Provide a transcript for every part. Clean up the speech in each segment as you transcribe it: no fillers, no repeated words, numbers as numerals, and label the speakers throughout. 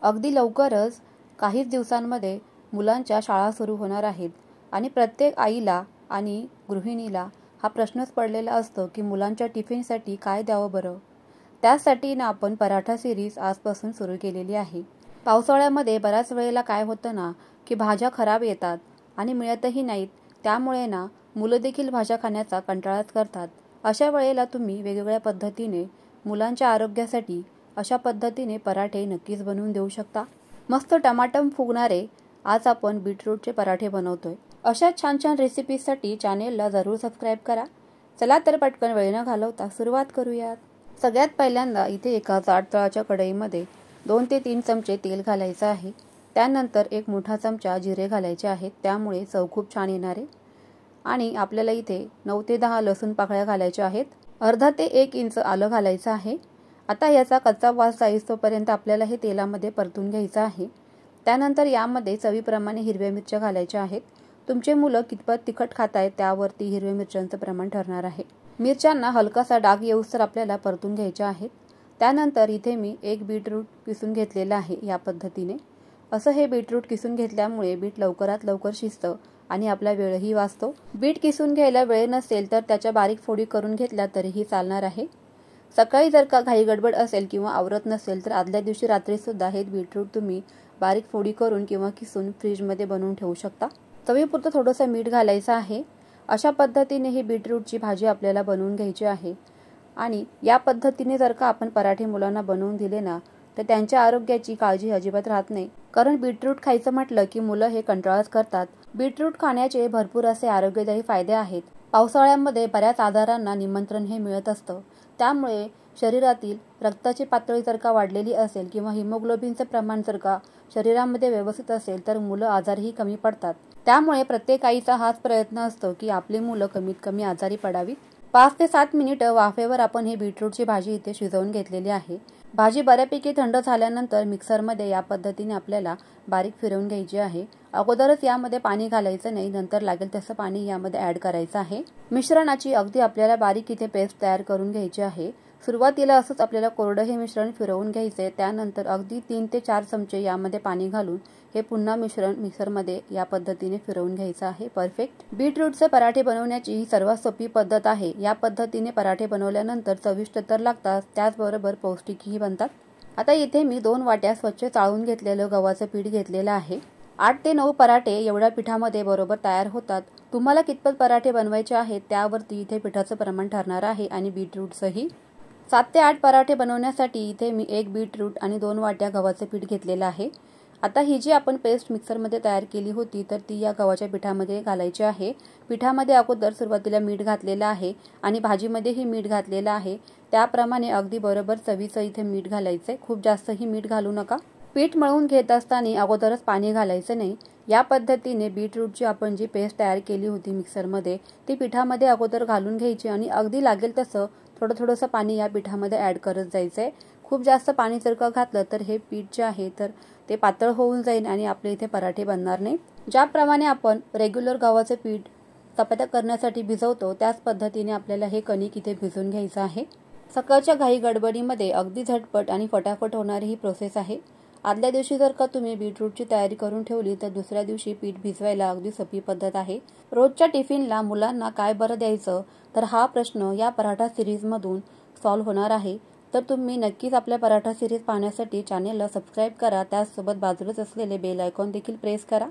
Speaker 1: अगदी लवकरच काहीच दिवसांमध्ये मुलांच्या शाळा सुरू होणार आहेत आणि प्रत्येक आईला आणि गृहिणीला हा प्रश्नच पडलेला असतो की मुलांच्या टिफिनसाठी काय द्यावं बरं. त्यासाठी ना आपण पराठा सिरीज आजपासून सुरू केलेली आहे. पावसाळ्यामध्ये बऱ्याच वेळेला काय होतं ना की भाज्या खराब येतात आणि मिळतही नाहीत. त्यामुळे ना मुलं देखील भाज्या खाण्याचा कंटाळाच करतात. अशा वेळेला तुम्ही वेगवेगळ्या पद्धतीने मुलांच्या आरोग्यासाठी अशा पद्धतीने पराठे नक्कीच बनवून देऊ शकता. मस्त टमाटम फुगणारे आज आपण बीटरूटचे पराठे बनवतोय. अशा छान छान रेसिपीजसाठी चॅनेलला जरूर सबस्क्राईब करा. चला तर पटकन वेळ न घालवता सुरुवात करूयात. सगळ्यात पहिल्यांदा इथे एका जाड तळाच्या कढईमध्ये 2 ते 3 चमचे तेल घालायचं आहे. त्यानंतर एक मोठा चमचा जिरे घालायचे आहेत, त्यामुळे चव खूप छान येणार आहे. आणि आपल्याला इथे 9 ते 10 लसूण पाकळ्या घालायच्या आहेत. अर्धा ते 1 इंच आलं घालायचं आहे. आता याचा कच्चा वास जाईस्तोपर्यंत आपल्याला हे तेलामध्ये परतून घ्यायचं आहे. त्यानंतर यामध्ये चवीप्रमाणे हिरव्या मिरच्या घालायच्या आहेत. तुमचे मुलं कितपत तिखट खातायत त्यावरती हिरव्या मिरच्यांचं प्रमाण ठरणार आहे. मिरच्यांना हलकासा डाग येऊस्तर आपल्याला परतून घ्यायच्या आहेत. त्यानंतर इथे मी 1 बीटरूट किसून घेतलेलं आहे. या पद्धतीने असं हे बीटरूट किसून घेतल्यामुळे बीट लवकरात लवकर शिजतं आणि आपला वेळही वाचतो. बीट किसून घ्यायला वेळ नसेल तर त्याच्या बारीक फोडी करून घेतल्या तरीही चालणार आहे. सकाळी जर का घाई गडबड असेल किंवा आवरत नसेल तर आदल्या दिवशी रात्री सुद्धा हे बीटरूट तुम्ही बारीक फोडी करून किंवा किसून फ्रीजमध्ये बनवून ठेवू शकता. चवीपुरतं थोडंसं मीठ घालायचं आहे. अशा पद्धतीने ही बीटरूटची भाजी आपल्याला बनवून घ्यायची आहे. आणि या पद्धतीने जर का आपण पराठे मुलांना बनवून दिले ना तर त्यांच्या आरोग्याची काळजी अजिबात राहत नाही. कारण बीटरूट खायचं म्हटलं की मुलं हे कंटाळाच करतात. बीटरूट खाण्याचे भरपूर असे आरोग्यदायी फायदे आहेत. पावसाळ्यामध्ये बऱ्याच आजारांना निमंत्रण हे मिळत असतं. त्यामुळे शरीरातील रक्ताची पातळी जर का वाढलेली असेल किंवा हिमोग्लोबिनचं प्रमाण जर का शरीरामध्ये व्यवस्थित असेल तर मुलं आजारही कमी पडतात. त्यामुळे प्रत्येक आईचा हाच प्रयत्न असतो की आपली मुलं कमीत कमी आजारी पडावीत. 5 ते 7 मिनिटं वाफेवर आपण ही बीटरूटची भाजी इथे शिजवून घेतलेली आहे. भाजी बऱ्यापैकी थंड झाल्यानंतर मिक्सरमध्ये या पद्धतीने आपल्याला बारीक फिरवून घ्यायची आहे. अगोदरच यामध्ये पाणी घालायचं नाही, नंतर लागेल तसं पाणी यामध्ये ॲड करायचं आहे. मिश्रणाची अगदी आपल्याला बारीक इथे पेस्ट तयार करून घ्यायची आहे. सुरुवातीला असंच आपल्याला कोरडं हे मिश्रण फिरवून घ्यायचे. त्यानंतर अगदी 3 ते 4 चमचे यामध्ये पाणी घालून हे पुन्हा मिश्रण मिक्सरमध्ये या पद्धतीने फिरवून घ्यायचं आहे. परफेक्ट. बीटरूटचे पराठे बनवण्याची ही सर्वात सोपी पद्धत आहे. या पद्धतीने पराठे बनवल्यानंतर चविष्ट तर लागतात, त्याचबरोबर पौष्टिकही बनतात. आता इथे मी 2 वाट्या स्वच्छ चाळून घेतलेलं गव्हाचं पीठ घेतलेलं आहे. 8 ते 9 पराठे एवढ्या पिठामध्ये बरोबर तयार होतात. तुम्हाला कितपत पराठे बनवायचे आहेत त्यावरती इथे पिठाचं प्रमाण ठरणार आहे आणि बीटरूटचंही. 7 ते 8 पराठे बनवण्यासाठी इथे मी 1 बीटरूट आणि 2 वाट्या गव्हाचं पीठ घेतलेलं आहे. आता ही जी आपण पेस्ट मिक्सरमध्ये तयार केली होती तर ती या गव्हाच्या पिठामध्ये घालायची आहे. पिठामध्ये अगोदर सुरुवातीला मीठ घातलेलं आहे आणि भाजीमध्येही मीठ घातलेलं आहे. त्याप्रमाणे अगदी बरोबर चवीचं इथे मीठ घालायचं आहे. खूप जास्तही मीठ घालू नका. पीठ मळून घेत असताना अगोदरच पाणी घालायचं नाही. या पद्धतीने बीटरूटची आपण जी पेस्ट तयार केली होती मिक्सरमध्ये ती पिठामध्ये अगोदर घालून घ्यायची आणि अगदी लागेल तसं थोडंसं पाणी या पिठामध्ये ॲड करत जायचं आहे. खूप जास्त पाणी जर का घातलं तर हे पीठ जे आहे तर ते पातळ होऊन जाईल आणि आपले इथे पराठे बनणार नाही. ज्याप्रमाणे आपण रेग्युलर गव्हाचे पीठ चपात्या करण्यासाठी भिजवतो त्याच पद्धतीने आपल्याला हे कणिक इथे भिजवून घ्यायचं आहे. सकाळच्या घाई गडबडीमध्ये अगदी झटपट आणि फटाफट होणारी ही प्रोसेस आहे. आदल्या दिवशी जर का तुम्ही बीटरूटची तयारी करून ठेवली तर दुसऱ्या दिवशी पीठ भिजवायला अगदी सोपी पद्धत आहे. रोजच्या टिफिनला मुलांना काय बरं द्यायचं तर हा प्रश्न या पराठा सिरीजमधून सॉल्व्ह होणार आहे. तर तुम्ही नक्कीच आपल्या पराठा सिरीज पाहण्यासाठी चॅनेलला सबस्क्राईब करा. त्याचसोबत बाजूलाच असलेले बेल आयकॉन देखील प्रेस करा.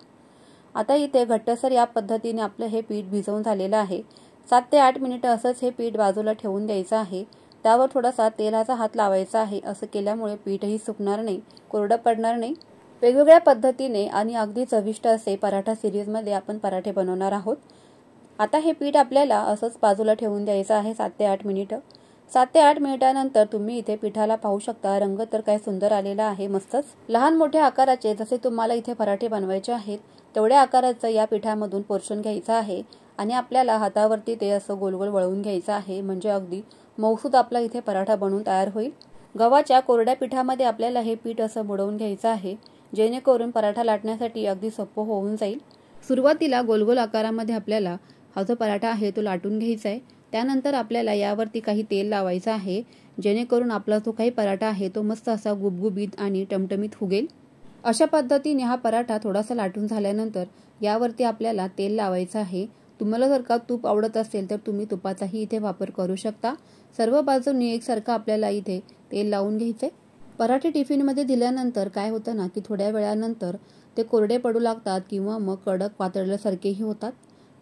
Speaker 1: आता इथे घट्टसर या पद्धतीने आपलं हे पीठ भिजवून झालेलं आहे. 7 ते 8 मिनिटं असंच हे पीठ बाजूला ठेवून द्यायचं आहे. त्यावर थोडासा तेलाचा हात लावायचा आहे. असं केल्यामुळे पीठही सुकणार नाही, कोरडं पडणार नाही. वेगवेगळ्या पद्धतीने आणि अगदी चविष्ट असे पराठा सिरीजमध्ये आपण पराठे बनवणार आहोत. आता हे पीठ आपल्याला असंच बाजूला ठेवून द्यायचं आहे 7 ते 8 मिनिटं. 7 ते 8 मिनिटानंतर तुम्ही इथे पिठाला पाहू शकता. रंग तर काय सुंदर आलेला आहे, मस्तच. लहान मोठ्या आकाराचे जसे तुम्हाला इथे पराठे बनवायचे आहेत तेवढ्या आकाराचं या पिठामधून पोर्शन घ्यायचं आहे आणि आपल्याला हातावरती ते असं गोल गोल वळवून घ्यायचं आहे. म्हणजे अगदी मऊसूत आपला इथे पराठा बनवून तयार होईल. गव्हाच्या कोरड्या पिठामध्ये आपल्याला हे पीठ असं बुडवून घ्यायचं आहे जेणेकरून पराठा लाटण्यासाठी अगदी सोपं होऊन जाईल. सुरुवातीला गोल गोल आकारामध्ये आपल्याला हा जो पराठा आहे तो लाटून घ्यायचा आहे. त्यानंतर आपल्याला यावरती काही तेल लावायचं आहे जेणेकरून आपला जो काही पराठा आहे तो मस्त असा गुबगुबीत आणि टमटमीत फुगेल। अशा पद्धतीने हा पराठा थोडासा लाटून झाल्यानंतर यावरती आपल्याला तेल लावायचं आहे। तुम्हाला जर का तूप आवडत असेल तर तुम्ही तुपाचाही इथे वापर करू शकता। सर्व बाजूंनी एकसारखं आपल्याला इथे तेल लावून घ्यायचंय। पराठे टिफिनमध्ये दिल्यानंतर काय होतं ना की थोड्या वेळानंतर ते कोरडे पडू लागतात किंवा मग कडक पातळल्यासारखेही होतात।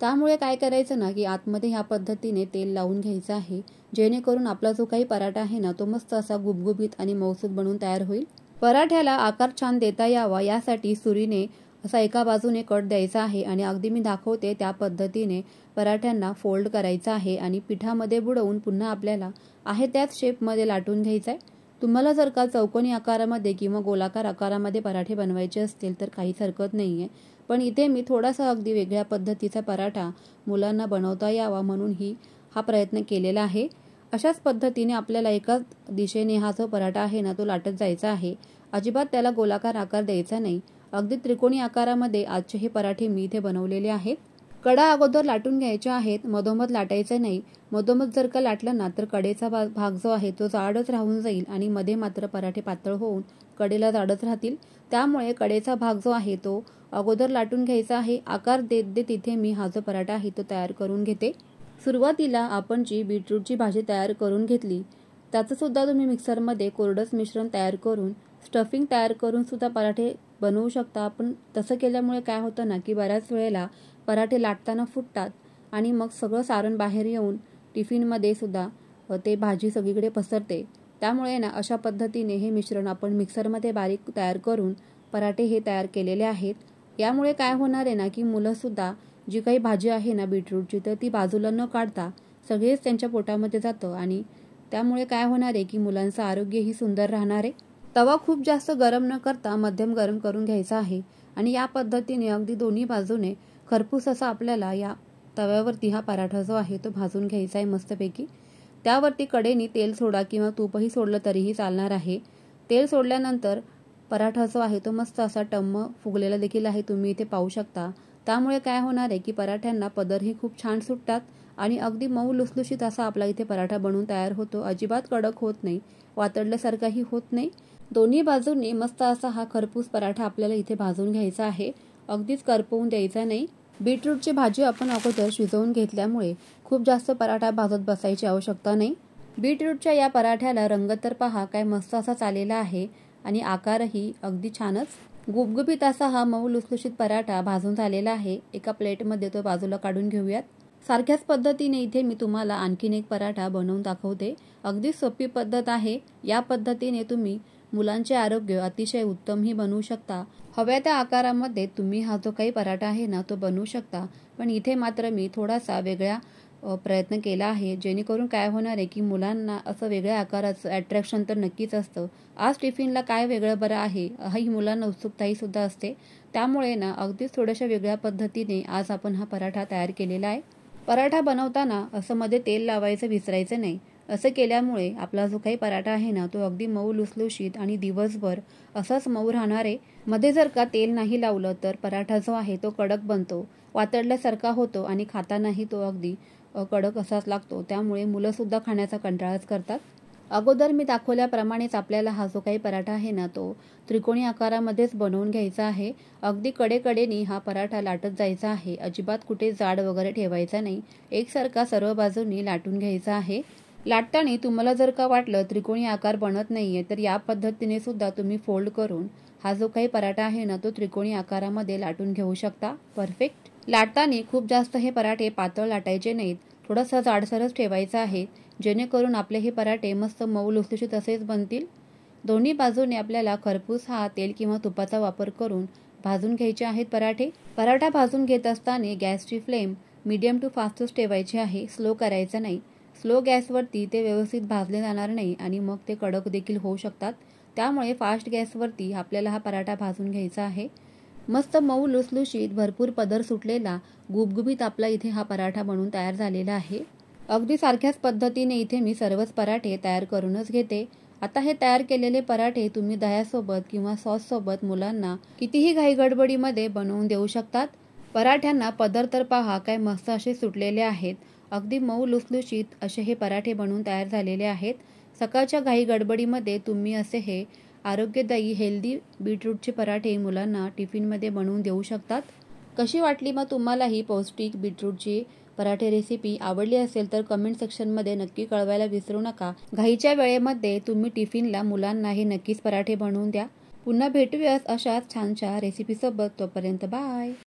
Speaker 1: त्यामुळे काय करायचं ना की आतमध्ये ह्या पद्धतीने तेल लावून घ्यायचं आहे, जेणेकरून आपला जो काही पराठा आहे ना तो मस्त असा गुबगुबीत आणि मऊसूत बनून तयार होईल। पराठ्याला आकार छान देता यावा यासाठी सुरीने असा एका बाजूने कट द्यायचा आहे आणि अगदी मी दाखवते त्या पद्धतीने पराठ्यांना फोल्ड करायचा आहे आणि पिठामध्ये बुडवून पुन्हा आपल्याला आहे त्याच शेपमध्ये लाटून घ्यायचा आहे। तुम्हाला जर का चौकोनी आकारामध्ये किंवा गोलाकार आकारामध्ये पराठे बनवायचे असतील तर काहीच हरकत नाहीये, पण इथे मी थोडासा अगदी वेगळ्या पद्धतीचा पराठा मुलांना बनवता यावा म्हणून हा प्रयत्न केलेला आहे। अशाच पद्धतीने आपल्याला एकाच दिशेने हा जो पराठा आहे ना तो लाटत जायचा आहे। अजिबात त्याला गोलाकार आकार द्यायचा नाही। अगदी त्रिकोणी आकारामध्ये आजचे हे पराठे मी इथे बनवलेले आहेत। कडा अगोदर लाटून घ्यायच्या आहेत, मधोमध लाटायचं नाही। मधोमध जर का लाटलं ना तर कडेचा भाग जो आहे तो जाडच राहून जाईल आणि मध्ये मात्र पराठे पातळ होऊन कडेला जाडच राहतील। त्यामुळे कडेचा भाग जो आहे तो अगोदर लाटून घ्यायचा आहे। आकार देत देत इथे मी हा जो पराठा आहे तो तयार करून घेते। सुरुवातीला आपण जी बीटरूटची भाजी तयार करून घेतली त्याचं सुद्धा तुम्ही मिक्सरमध्ये कोरडंच मिश्रण तयार करून स्टफिंग तयार करून सुद्धा पराठे बनवू शकता। पण तसं केल्यामुळे काय होतं ना की बऱ्याच वेळेला पराठे लाटताना फुटतात आणि मग सगळं सारण बाहेर येऊन टिफिनमध्ये सुद्धा ते भाजी सगळीकडे पसरते। त्यामुळे ना अशा पद्धतीने हे मिश्रण आपण मिक्सरमध्ये बारीक तयार करून पराठे हे तयार केलेले आहेत। यामुळे काय होणार आहे ना की मुलं सुद्धा जी काही भाजी आहे ना बीटरूटची तर ती बाजूला न काढता सगळेच त्यांच्या पोटामध्ये जातं आणि त्यामुळे काय होणार आहे की मुलांचं आरोग्यही सुंदर राहणार आहे। तवा खूप जास्त गरम न करता मध्यम गरम करून घ्यायचा आहे आणि या पद्धतीने अगदी दोन्ही बाजूने खरपूस असा आपल्याला या तव्यावरती हा पराठा जो आहे तो भाजून घ्यायचा आहे मस्तपैकी। त्यावरती कडेने तेल सोडा किंवा तूपही सोडलं तरीही चालणार आहे। तेल सोडल्यानंतर पराठा जो आहे तो मस्त असा टम्म फुगलेला देखील आहे, तुम्ही इथे पाहू शकता। त्यामुळे काय होणार आहे की पराठ्यांना पदरही खूप छान सुटतात आणि अगदी मऊ लुसलुशीत असा आपला इथे पराठा बनून तयार होतो। अजिबात कडक होत नाही, वातडल्यासारखाही होत नाही। दोन्ही बाजूंनी मस्त असा हा खरपूस पराठा आपल्याला इथे भाजून घ्यायचा आहे, अगदीच करपवून द्यायचा नाही। बीटरूटची भाजी आपण अगोदर शिजवून घेतल्यामुळे खूप जास्त पराठा भाजत बसायची आवश्यकता नाही। बीटरूटच्या या पराठ्याला रंग तर पहा काय मस्त असा चालेला आहे आणि आकारही अगदी छानच गुबगुबीत असा हा मऊ लुसलुशीत पराठा भाजून झालेला आहे। एका प्लेटमध्ये तो बाजूला काढून घेऊयात। सारख्याच पद्धतीने इथे मी तुम्हाला आणखीन एक पराठा बनवून दाखवते। अगदी सोपी पद्धत आहे। या पद्धतीने तुम्ही मुलांचे आरोग्य अतिशय उत्तमही बनवू शकता। हव्या त्या आकारामध्ये तुम्ही हा जो काही पराठा आहे ना तो बनवू शकता, पण इथे मात्र मी थोडासा वेगळा प्रयत्न केला आहे, जेणेकरून काय होणार आहे की मुलांना असं वेगळ्या आकाराचं अट्रॅक्शन तर नक्कीच असतं। आज टिफिनला काय वेगळं बरं आहे ही मुलांना उत्सुकताही सुद्धा असते। त्यामुळे ना अगदीच थोड्याशा वेगळ्या पद्धतीने आज आपण हा पराठा तयार केलेला आहे। पराठा बनवताना असं मध्ये तेल लावायचं विसरायचं नाही। असं केल्यामुळे आपला जो काही पराठा आहे ना तो अगदी मऊ लुसलुशीत आणि दिवसभर असाच मऊ राहणार आहे। मध्ये जर का तेल नाही लावलं तर पराठा जो आहे तो कडक बनतो, वातडल्यासारखा होतो आणि खातानाही तो अगदी कडक असाच लागतो। त्यामुळे मुलं सुद्धा खाण्याचा कंटाळाच करतात। अगोदर मी दाखवल्याप्रमाणेच आपल्याला हा जो काही पराठा आहे ना तो त्रिकोणी आकारामध्येच बनवून घ्यायचा आहे। अगदी कडेकडेनी हा पराठा लाटत जायचा आहे, अजिबात कुठे जाड वगैरे ठेवायचा नाही। एकसारखा सर्व बाजूंनी लाटून घ्यायचा आहे। लाटताना तुम्हाला जर का वाटलं त्रिकोणी आकार बनत नाहीये तर या पद्धतीने सुद्धा तुम्ही फोल्ड करून हा जो काही पराठा आहे ना तो त्रिकोणी आकारामध्ये लाटून घेऊ शकता। परफेक्ट। लाटताना खूप जास्त हे पराठे पातळ लाटायचे नाहीत, थोडासा जाडसरच ठेवायचा आहे, जेणेकरून आपले हे पराठे मस्त मऊ लुसलुशीत असेच बनतील। दोन्ही बाजूने आपल्याला खरपूस हा तेल किंवा तुपाचा वापर करून भाजून घ्यायचे आहेत पराठे। पराठा भाजून घेत असताना गॅसची फ्लेम मीडियम टू फास्टच ठेवायची आहे, स्लो करायचं नाही। स्लो गॅसवरती ते व्यवस्थित भाजले जाणार नाही आणि मग ते कडक देखील होऊ शकतात। त्यामुळे फास्ट गॅसवरती आपल्याला हा पराठा भाजून घ्यायचा आहे। मस्त मऊ लुसलुशीत भरपूर पदर सुटलेला गुबगुबीत आपला इथे हा पराठा बनून तयार झालेला आहे। अगदी सारख्याच पद्धतीने इथे मी सर्वच पराठे तयार करूनच घेते। आता हे तयार केलेले पराठे तुम्ही दह्यासोबत किंवा सॉस सोबत मुलांना कितीही घाई गडबडीमध्ये बनवून देऊ शकतात। पराठ्यांना पदर तर पहा काय मस्त असे सुटलेले आहेत, अगदी मऊ लुसलुशीत असे हे पराठे बनवून तयार झालेले आहेत। सकाळच्या घाई गडबडीमध्ये तुम्ही असे हे आरोग्यदायी हेल्दी बीटरूटचे पराठे मुलांना टिफिनमध्ये बनवून देऊ शकतात. कशी वाटली मग तुम्हाला ही पौष्टिक बीटरूटची पराठे रेसिपी? आवडली असेल तर कमेंट सेक्शनमध्ये नक्की कळवायला विसरू नका. घाईच्या वेळेमध्ये तुम्ही टिफिनला मुलांना हे नक्कीच पराठे बनवून द्या. पुन्हा भेटूयाच अशाच छानशा रेसिपीसोबत. तोपर्यंत बाय.